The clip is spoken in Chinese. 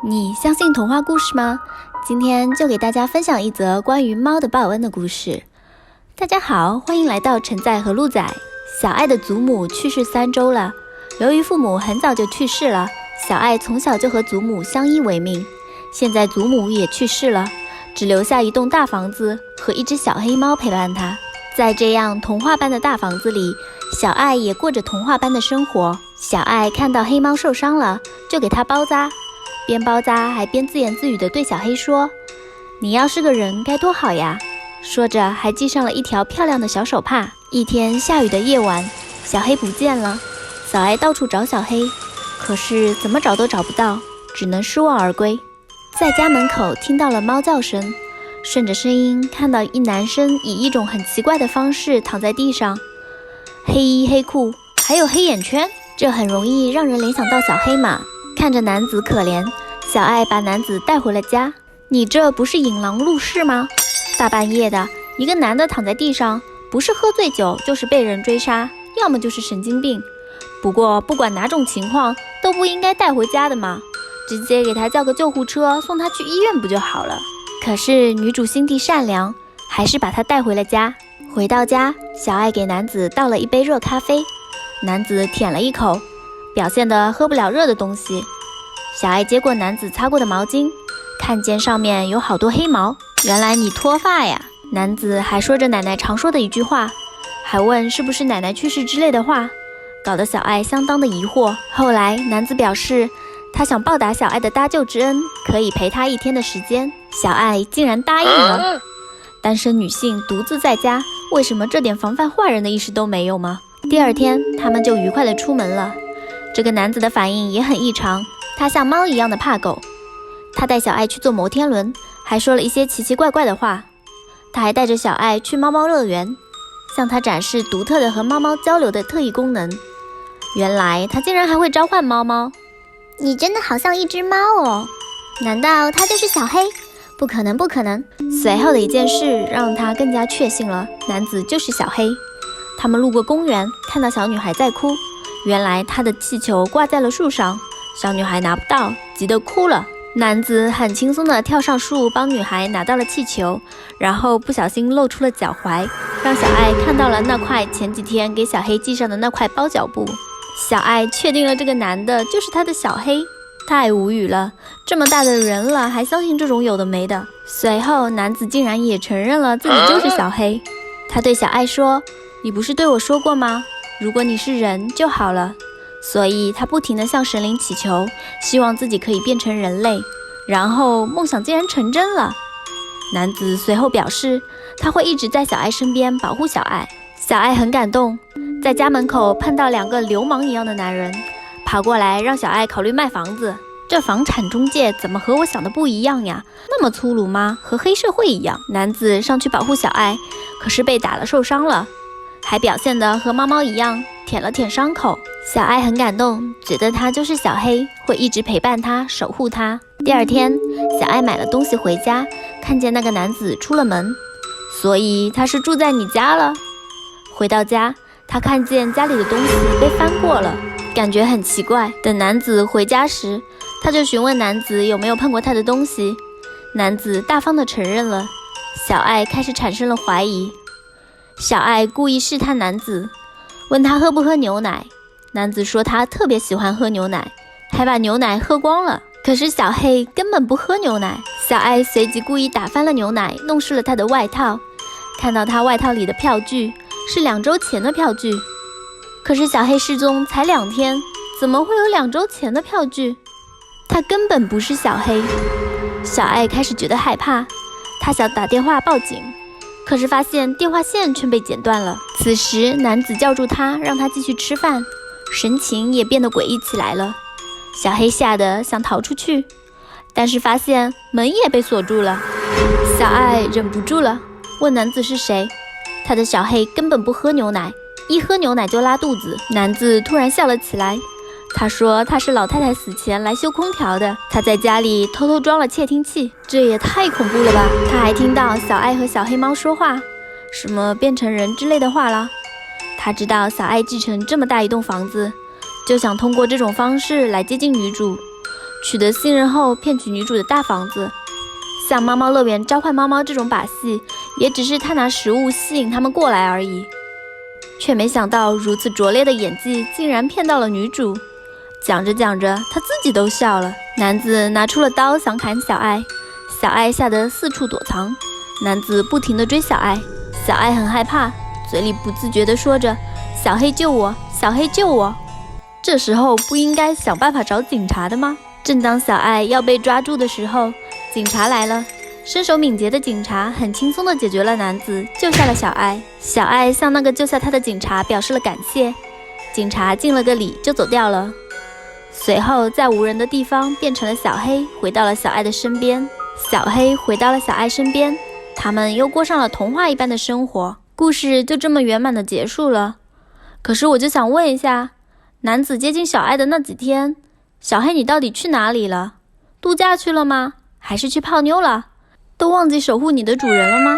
你相信童话故事吗？今天就给大家分享一则关于猫的报恩的故事。大家好，欢迎来到陈仔和鹿仔。小爱的祖母去世3周了，由于父母很早就去世了，小爱从小就和祖母相依为命。现在祖母也去世了，只留下一栋大房子和一只小黑猫陪伴她。在这样童话般的大房子里，小爱也过着童话般的生活。小爱看到黑猫受伤了，就给它包扎，边包扎还边自言自语地对小黑说：“你要是个人该多好呀！”说着还系上了一条漂亮的小手帕。一天下雨的夜晚，小黑不见了。小爱到处找小黑，可是怎么找都找不到，只能失望而归。在家门口听到了猫叫声，顺着声音看到一男生以一种很奇怪的方式躺在地上，黑衣黑裤还有黑眼圈，这很容易让人联想到小黑嘛。看着男子可怜，小爱把男子带回了家。你这不是引狼入室吗？大半夜的，一个男的躺在地上，不是喝醉酒就是被人追杀，要么就是神经病。不过不管哪种情况都不应该带回家的嘛，直接给他叫个救护车送他去医院不就好了。可是女主心地善良，还是把他带回了家。回到家，小爱给男子倒了一杯热咖啡，男子舔了一口，表现得喝不了热的东西。小爱接过男子擦过的毛巾，看见上面有好多黑毛，原来你脱发呀。男子还说着奶奶常说的一句话，还问是不是奶奶去世之类的话，搞得小爱相当的疑惑。后来男子表示他想报答小爱的搭救之恩，可以陪她1天的时间。小爱竟然答应了。单身女性独自在家，为什么这点防范坏人的意识都没有吗？第2天他们就愉快地出门了。这个男子的反应也很异常，他像猫一样的怕狗。他带小爱去坐摩天轮，还说了一些奇奇怪怪的话。他还带着小爱去猫猫乐园，向他展示独特的和猫猫交流的特异功能。原来他竟然还会召唤猫猫。你真的好像一只猫哦，难道他就是小黑？不可能不可能。随后的一件事让他更加确信了，男子就是小黑。他们路过公园，看到小女孩在哭，原来她的气球挂在了树上，小女孩拿不到，急得哭了。男子很轻松地跳上树，帮女孩拿到了气球，然后不小心露出了脚踝，让小爱看到了那块前几天给小黑系上的那块包脚布。小爱确定了这个男的就是他的小黑，太无语了，这么大的人了还相信这种有的没的。随后男子竟然也承认了自己就是小黑。他对小爱说，你不是对我说过吗？如果你是人就好了。所以他不停地向神灵祈求，希望自己可以变成人类，然后梦想竟然成真了。男子随后表示他会一直在小爱身边保护小爱。小爱很感动，在家门口碰到2个流氓一样的男人，跑过来让小爱考虑卖房子。这房产中介怎么和我想的不一样呀？那么粗鲁吗？和黑社会一样。男子上去保护小爱，可是被打了受伤了，还表现得和猫猫一样舔了舔伤口。小爱很感动，觉得他就是小黑，会一直陪伴他，守护他。第2天，小爱买了东西回家，看见那个男子出了门，所以他是住在你家了。回到家，他看见家里的东西被翻过了，感觉很奇怪。等男子回家时，他就询问男子有没有碰过他的东西，男子大方地承认了。小爱开始产生了怀疑。小爱故意试探男子，问他喝不喝牛奶。男子说他特别喜欢喝牛奶，还把牛奶喝光了。可是小黑根本不喝牛奶。小爱随即故意打翻了牛奶，弄湿了他的外套，看到他外套里的票据是2周前的票据。可是小黑失踪才2天，怎么会有2周前的票据？他根本不是小黑。小爱开始觉得害怕，他想打电话报警，可是发现电话线却被剪断了。此时男子叫住他，让他继续吃饭，神情也变得诡异起来了。小黑吓得想逃出去，但是发现门也被锁住了。小爱忍不住了，问男子是谁。他的小黑根本不喝牛奶，一喝牛奶就拉肚子。男子突然笑了起来，他说他是老太太死前来修空调的，他在家里偷偷装了窃听器。这也太恐怖了吧。他还听到小爱和小黑猫说话，什么变成人之类的话了。他知道小爱继承这么大一栋房子，就想通过这种方式来接近女主，取得信任后骗取女主的大房子。像猫猫乐园召唤猫猫这种把戏，也只是他拿食物吸引他们过来而已，却没想到如此拙劣的演技竟然骗到了女主。讲着讲着，他自己都笑了。男子拿出了刀想砍小爱，小爱吓得四处躲藏。男子不停地追小爱，小爱很害怕，嘴里不自觉地说着：“小黑救我，小黑救我。”这时候不应该想办法找警察的吗？正当小爱要被抓住的时候，警察来了。身手敏捷的警察很轻松地解决了男子，救下了小爱。小爱向那个救下他的警察表示了感谢，警察敬了个礼就走掉了。随后在无人的地方变成了小黑，回到了小爱的身边。小黑回到了小爱身边，他们又过上了童话一般的生活。故事就这么圆满的结束了。可是我就想问一下，男子接近小爱的那几天，小黑你到底去哪里了？度假去了吗？还是去泡妞了？都忘记守护你的主人了吗？